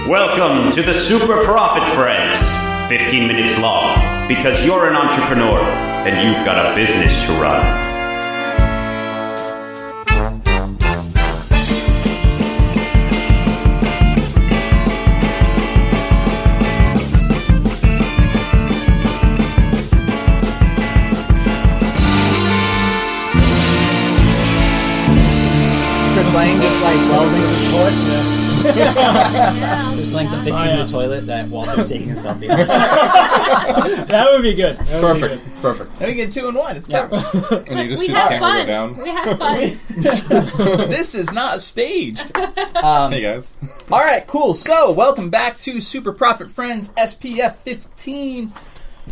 Welcome to the Super Profit Friends. 15 minutes long, because you're an entrepreneur and you've got a business to run. Lang just like welding the torch. Just Lang's fixing the toilet that Walter's taking a selfie on. That would be good. Perfect. Perfect. And we get 2 in 1. It's perfect. And you just see the camera go down. We had fun. This is not staged. Hey guys. All right, cool. So, welcome back to Super Profit Friends SPF 15.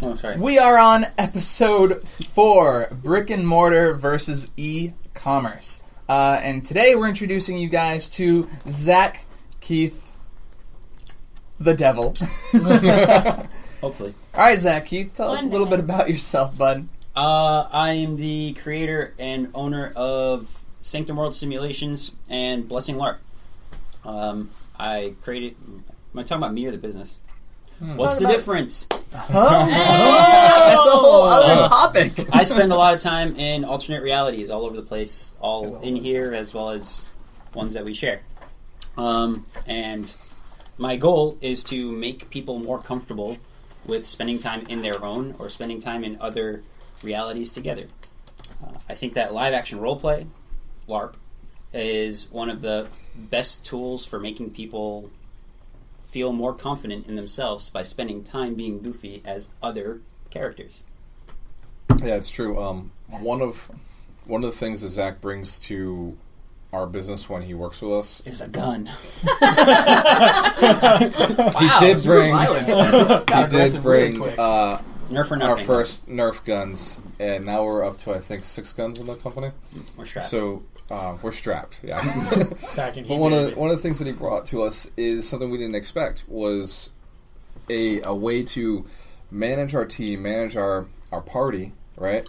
Oh, sorry. We are on episode 4, Brick and Mortar versus e-commerce. And today we're introducing you guys to Zach, Keith, the devil. Hopefully. All right, Zach, Keith, tell us a little bit about yourself, bud. I am the creator and owner of Sanctum World Simulations and Blessing LARP. I created... Am I talking about me or the business? What's the difference? Huh? That's a whole other topic. I spend a lot of time in alternate realities all over the place, all in here as well as ones that we share. And my goal is to make people more comfortable with spending time in their own or spending time in other realities together. I think that live action roleplay, LARP, is one of the best tools for making people feel more confident in themselves by spending time being goofy as other characters. Yeah, it's true. One of the things that Zach brings to our business when he works with us is a gun. He did bring Nerf or nothing. our first Nerf guns, and now we're up to I think 6 guns in the company. We're strapped. So we're strapped, yeah. Back in But one of the things that he brought to us is something we didn't expect, was a way to manage our team, manage our party, right?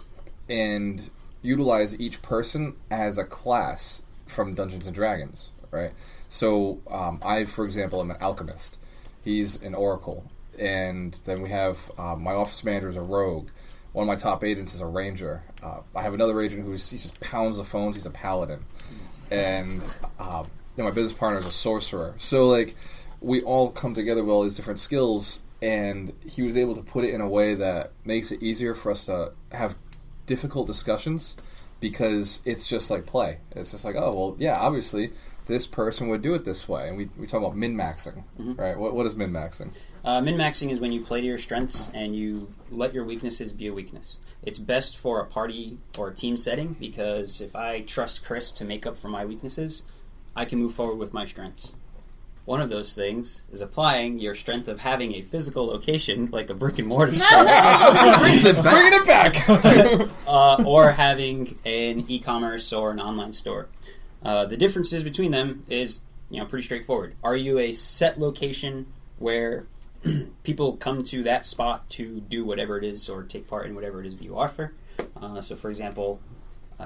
And utilize each person as a class from Dungeons and Dragons, right? So I, for example, am an alchemist. He's an oracle. And then we have my office manager is a rogue. One of my top agents is a ranger. I have another agent he just pounds the phones. He's a paladin. And my business partner is a sorcerer. So, like, we all come together with all these different skills, and he was able to put it in a way that makes it easier for us to have difficult discussions, because it's just like play. It's just like, oh, well, yeah, obviously, this person would do it this way. And we talk about min-maxing, right? What is min-maxing? Min-maxing is when you play to your strengths and you let your weaknesses be a weakness. It's best for a party or a team setting, because if I trust Chris to make up for my weaknesses, I can move forward with my strengths. One of those things is applying your strength of having a physical location, like a brick and mortar store. Bringing it back! Or having an e-commerce or an online store. The differences between them is pretty straightforward. Are you a set location where people come to that spot to do whatever it is or take part in whatever it is that you offer? So, for example,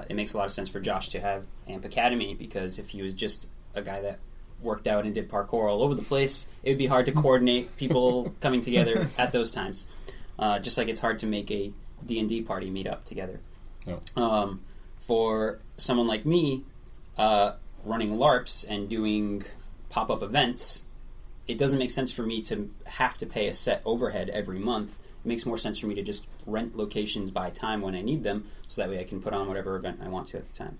it makes a lot of sense for Josh to have AMP Academy, because if he was just a guy that worked out and did parkour all over the place, it would be hard to coordinate people coming together at those times. Just like it's hard to make a D&D party meet up together. No. For someone like me, running LARPs and doing pop-up events, it doesn't make sense for me to have to pay a set overhead every month. It makes more sense for me to just rent locations by time when I need them, so that way I can put on whatever event I want to at the time.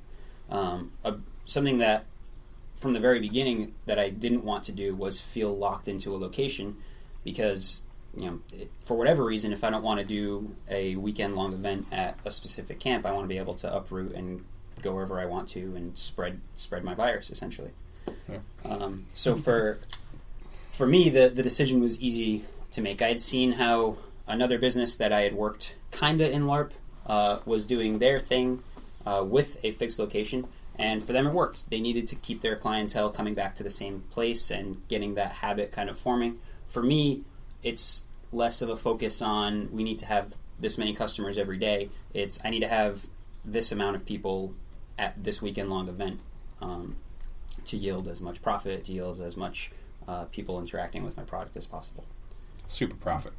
Something that, from the very beginning, that I didn't want to do was feel locked into a location, because, for whatever reason, if I don't want to do a weekend-long event at a specific camp, I want to be able to uproot and go wherever I want to and spread my virus, essentially. Yeah. So for me, the decision was easy to make. I had seen how another business that I had worked kinda in LARP was doing their thing with a fixed location, and for them it worked. They needed to keep their clientele coming back to the same place and getting that habit kind of forming. For me, it's less of a focus on we need to have this many customers every day. It's I need to have this amount of people at this weekend-long event to yield as much profit, to yield as much people interacting with my product as possible. Super profit.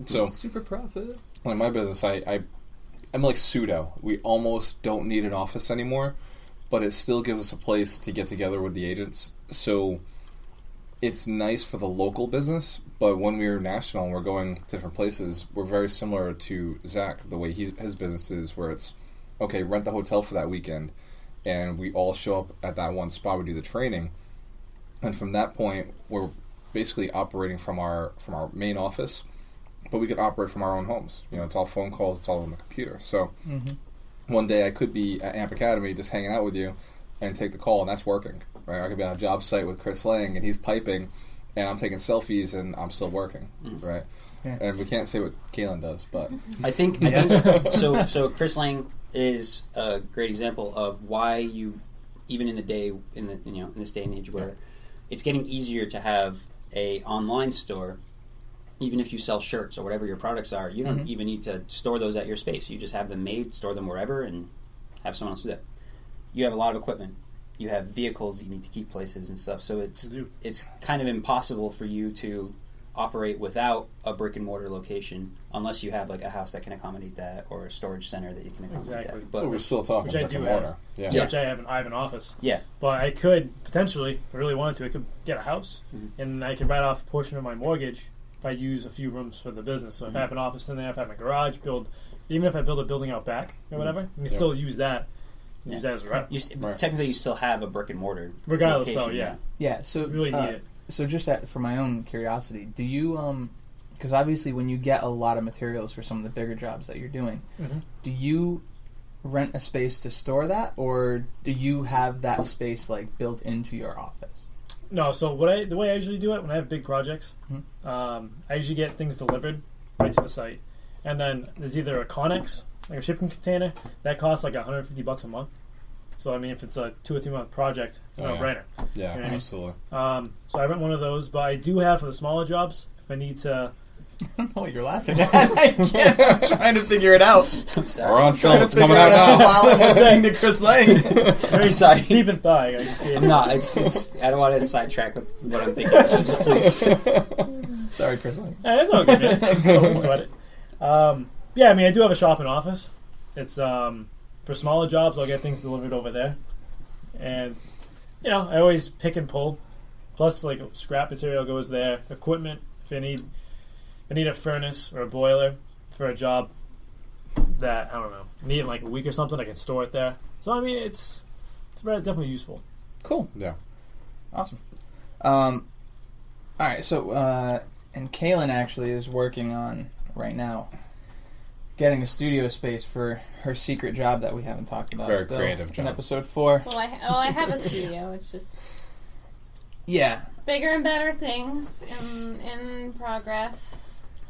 So, Super profit. in my business, I'm like pseudo. We almost don't need an office anymore, but it still gives us a place to get together with the agents. So it's nice for the local business, but when we're national and we're going to different places, we're very similar to Zach, the way his business is, where it's, okay, rent the hotel for that weekend, and we all show up at that one spot, we do the training, and from that point, we're basically operating from our main office, but we could operate from our own homes. You know, it's all phone calls, it's all on the computer. So one day I could be at Amp Academy just hanging out with you and take the call, and that's working. Right? I could be on a job site with Chris Lang, and he's piping, and I'm taking selfies, and I'm still working. Right? Yeah. And we can't say what Kaylin does, but I think so. Chris Lang is a great example of why you, even in this day and age where it's getting easier to have a online store. Even if you sell shirts or whatever your products are, you don't even need to store those at your space. You just have them made, store them wherever, and have someone else do that. You have a lot of equipment. You have vehicles that you need to keep places and stuff. So it's kind of impossible for you to operate without a brick and mortar location unless you have like a house that can accommodate that or a storage center that you can accommodate that. But we're still talking which I brick do and have. mortar. Which I have an office. Yeah. But I could potentially, if I really wanted to, I could get a house and I could write off a portion of my mortgage if I use a few rooms for the business. So if I have an office in there, if I have my garage, even if I build a building out back or whatever, you can still use that. Use that as a rep. Technically, you still have a brick and mortar. Regardless, location, though, yeah. Yeah, so you really need it. So just for my own curiosity, do you, because obviously when you get a lot of materials for some of the bigger jobs that you're doing, do you rent a space to store that, or do you have that space like built into your office? No, so the way I usually do it when I have big projects, I usually get things delivered right to the site, and then there's either a Connex, like a shipping container, that costs like $150 a month. So I mean, if it's a 2 or 3 month project, it's a no-brainer. Yeah, you know absolutely. So I rent one of those, but I do have for the smaller jobs if I need to. I don't know what you're laughing at. I'm trying to figure it out. I'm sorry. We're on film. It's coming out now. While I'm listening to Chris Lang. Very sorry. Deep in thought, I can see it. No, it's. I don't want to sidetrack with what I'm thinking. So just please. Sorry, Chris Lang. It's all good, man. Don't sweat it. Yeah, I mean, I do have a shop and office. It's for smaller jobs, I'll get things delivered over there, and I always pick and pull. Plus, like scrap material goes there. Equipment, if I need a furnace or a boiler for a job that I don't know, need in like a week or something, I can store it there. So I mean, it's definitely useful. Cool. Yeah. Awesome. All right. So, and Kaylin actually is working on right now getting a studio space for her secret job that we haven't talked about. Very still, creative job. in episode 4. Well, I have a studio. It's just bigger and better things in progress.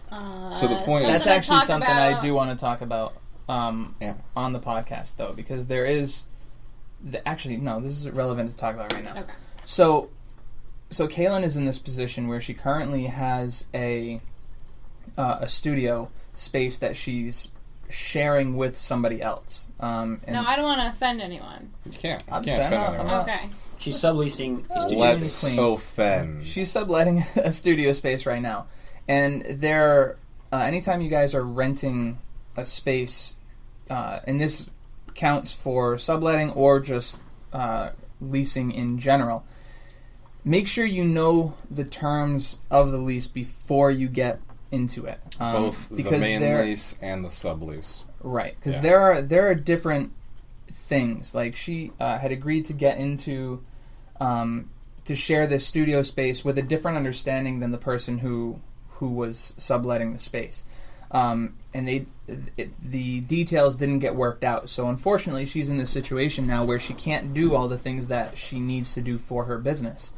So the point That's is, actually something I do want to talk about on the podcast, though, because there is... actually, no, this is relevant to talk about right now. Okay. So Kaylin is in this position where she currently has a studio space that she's sharing with somebody else. No, I don't want to offend anyone. you can't I'm offend not- anyone. I'm Okay. She's subleasing a studio Let's space. offend. She's subletting a studio space right now, and there. Anytime you guys are renting a space, and this counts for subletting or just leasing in general, make sure you know the terms of the lease before you get into it. Both the main lease and the sublease. Right, because there are different things. Like she had agreed to get into to share this studio space with a different understanding than the person who was subletting the space, and the details didn't get worked out. So unfortunately, she's in this situation now where she can't do all the things that she needs to do for her business.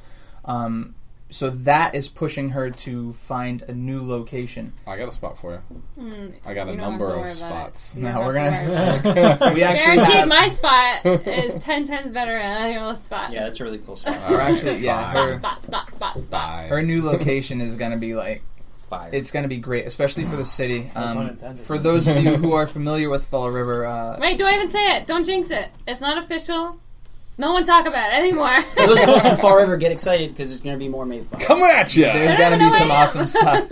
So that is pushing her to find a new location. I got a spot for you. I got a You don't number have to of worry about spots. it. No, You don't we're have to gonna. worry about it. We actually Guaranteed, have. my spot is 10 times better than any of those spots. Yeah, that's a really cool spot. Or actually, yeah, Spot. her new location is gonna be like. Fire. It's going to be great, especially for the city. pun intended. For those of you who are familiar with Fall River... Wait, do I even say it? Don't jinx it. It's not official. No one talk about it anymore. For those of us in Fall River, get excited because there's going to be more May Fire. Coming at you! There's gonna be some awesome stuff.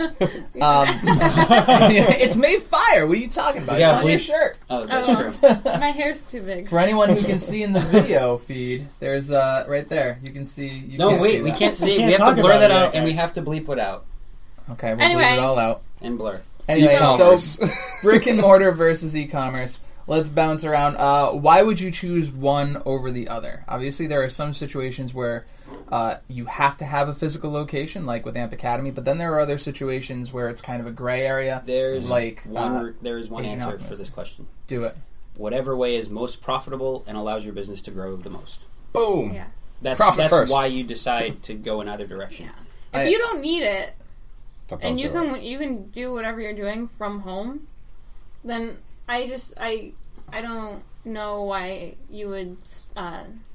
It's May Fire. What are you talking about? Yeah, It's on your please. shirt. Oh, that's true. My hair's too big. For anyone who can see in the video feed, there's right there. You can see. You No, can't wait, see we that. can't see it. can't We have talk to blur about that it out, yet, and we guys. have to bleep it out Okay, we'll Anyway. leave it all out. and blur. Anyway, E-commerce. so brick and mortar versus e-commerce. Let's bounce around. Why would you choose one over the other? Obviously, there are some situations where you have to have a physical location, like with Amp Academy, but then there are other situations where it's kind of a gray area. There's Like, there is one Asian answer Alchemist. for this question. Do it. Whatever way is most profitable and allows your business to grow the most. Boom! Yeah. That's Profit first. why you decide to go in either direction. If you don't need it, Don't and do it. you can do whatever you're doing from home, then I don't know why you would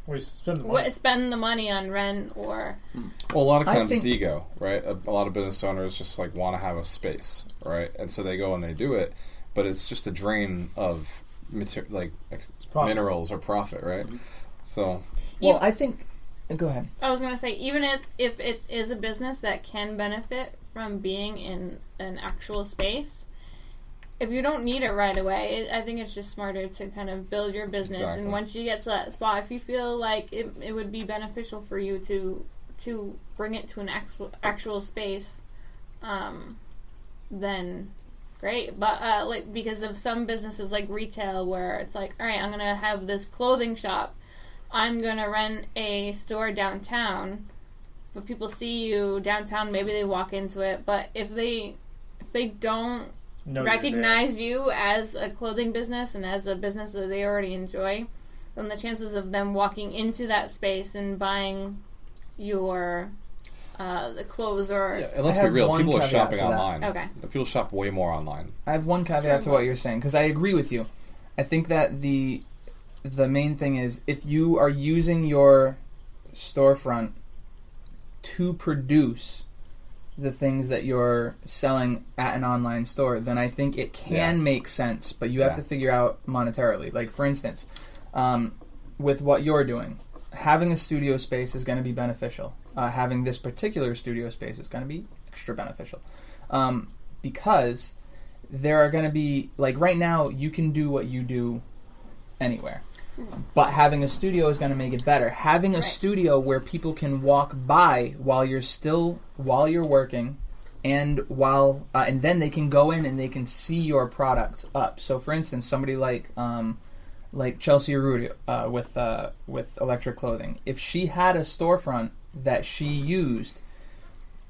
We spend the money. spend the money on rent or Well, a lot of I times it's think- ego, right? A lot of business owners just like want to have a space, right? And so they go and they do it, but it's just a drain of Profit. minerals or profit, right? So Well, I think. Go ahead. I was gonna say, even if it is a business that can benefit from being in an actual space, if you don't need it right away, I think it's just smarter to kind of build your business. Exactly. And once you get to that spot, if you feel like it would be beneficial for you to bring it to an actual space, then great. But like, because of some businesses like retail, where it's like, all right, I'm gonna have this clothing shop. I'm going to rent a store downtown, but people see you downtown, maybe they walk into it, but if they don't No, recognize you as a clothing business and as a business that they already enjoy, then the chances of them walking into that space and buying your the clothes or... yeah, and let's I be have real, one people are caveat shopping to that. online. Okay. People shop way more online. I have one caveat to what you're saying, because I agree with you. I think that the main thing is, if you are using your storefront to produce the things that you're selling at an online store, then I think it can make sense, but you have to figure out monetarily. Like, for instance, with what you're doing, having a studio space is going to be beneficial. Having this particular studio space is going to be extra beneficial. Because there are going to be, like right now, you can do what you do anywhere. But having a studio is going to make it better. Having a studio where people can walk by while you're working, and and then they can go in and they can see your products up. So, for instance, somebody like Chelsea Arudi with Electric Clothing, if she had a storefront that she used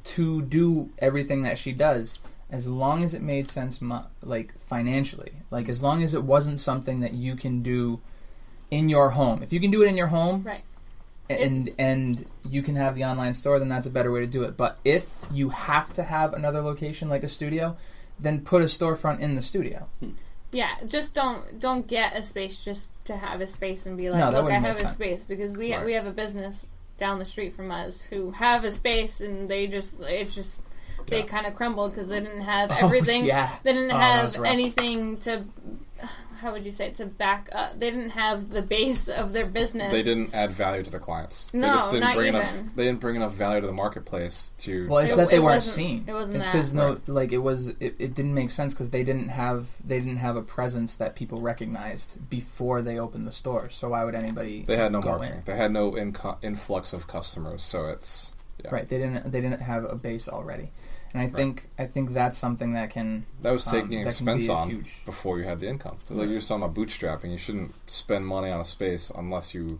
to do everything that she does, as long as it made sense, like financially, like as long as it wasn't something that you can do in your home. If you can do it in your home, Right. and you can have the online store, then that's a better way to do it. But if you have to have another location like a studio, then put a storefront in the studio. Yeah, just don't get a space just to have a space and be like, No, that look, I wouldn't have make a sense. space, because we Right. have a business down the street from us who have a space and they kind of crumbled because they didn't have everything. yeah. They didn't Oh, that have was rough. anything to, how would you say, to back up. They didn't have the base of their business. They didn't add value to the clients. No, they just didn't not bring even. enough. They didn't bring enough value to the marketplace to. Well, it's It- that they it weren't wasn't- seen. it wasn't It's that. because it didn't make sense because they didn't have a presence that people recognized before they opened the store. So why would anybody? They had no go marketing. in? They had no influx of customers. So it's Right. They didn't have a base already, and I think that's something that can That was taking that can expense be a on huge- before you had the income. Like you were talking about bootstrapping, you shouldn't spend money on a space unless you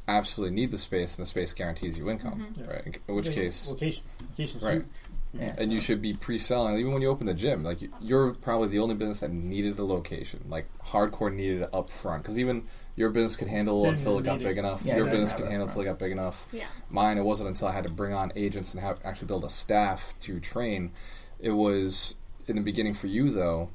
absolutely need the space and the space guarantees you income, right? In which case, location's right. huge. Yeah. And you should be pre-selling. Even when you open the gym, like you're probably the only business that needed a location, like hardcore needed it up front. Because even your business could handle Didn't until it got need big it. enough. Yeah, Your didn't business have could it handle up until it got big enough. Yeah. Mine, it wasn't until I had to bring on agents and actually build a staff to train. It was in the beginning for you though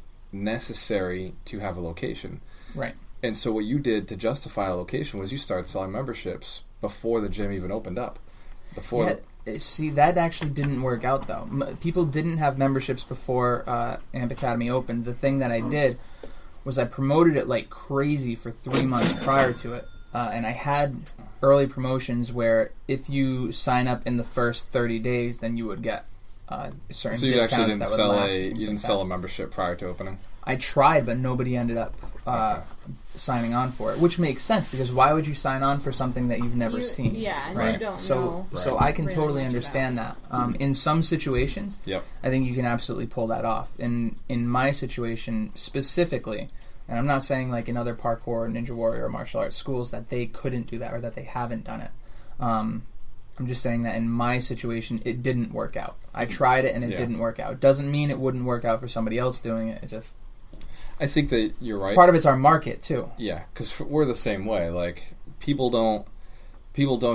necessary to have a location. Right. And so what you did to justify a location was you started selling memberships before the gym even opened up. Before See, that actually didn't work out, though. People didn't have memberships before Amp Academy opened. The thing that I did was I promoted it like crazy for 3 months prior to it. And I had early promotions where if you sign up in the first 30 days, then you would get certain So you discounts actually didn't that would sell last. you didn't sell a membership prior to opening. I tried, but nobody ended up signing on for it, which makes sense because why would you sign on for something that you've never seen? Yeah, and right? you don't so, know. So Right. I can really totally much understand that. In some situations, Yep. I think you can absolutely pull that off. In my situation specifically, and I'm not saying like in other parkour, ninja warrior, or martial arts schools that they couldn't do that or that they haven't done it. I'm just saying that in my situation, it didn't work out. I tried it and it didn't work out. Doesn't mean it wouldn't work out for somebody else doing it. It just I think that you're right. part of it's our market too. Yeah, because we're the same way. Like people don't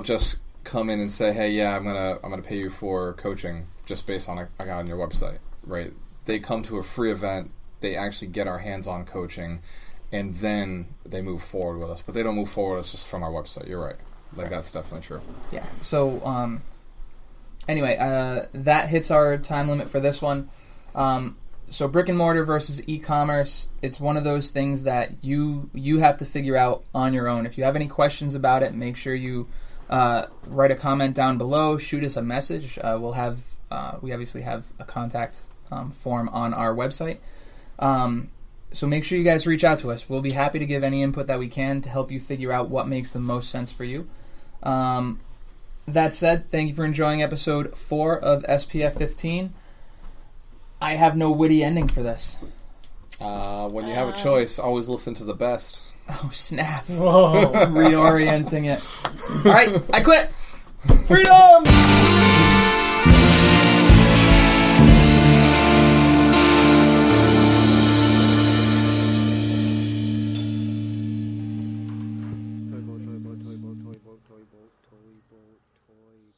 just come in and say, "Hey, yeah, I'm gonna pay you for coaching just based on I got on your website." Right? They come to a free event. They actually get our hands-on coaching, and then they move forward with us. But they don't move forward with us just from our website. You're right. Like that's definitely true. Yeah. So anyway, that hits our time limit for this one. So brick and mortar versus e-commerce, it's one of those things that you have to figure out on your own. If you have any questions about it, make sure you write a comment down below, shoot us a message. We obviously have a contact form on our website. So make sure you guys reach out to us. We'll be happy to give any input that we can to help you figure out what makes the most sense for you. That said, thank you for enjoying episode 4 of SPF 15. I have no witty ending for this. When you have a choice, always listen to the best. Oh, snap. Whoa. Reorienting it. All right, I quit. Freedom! Toy boat, toy boat, toy boat, toy boat, toy boat, toy boat.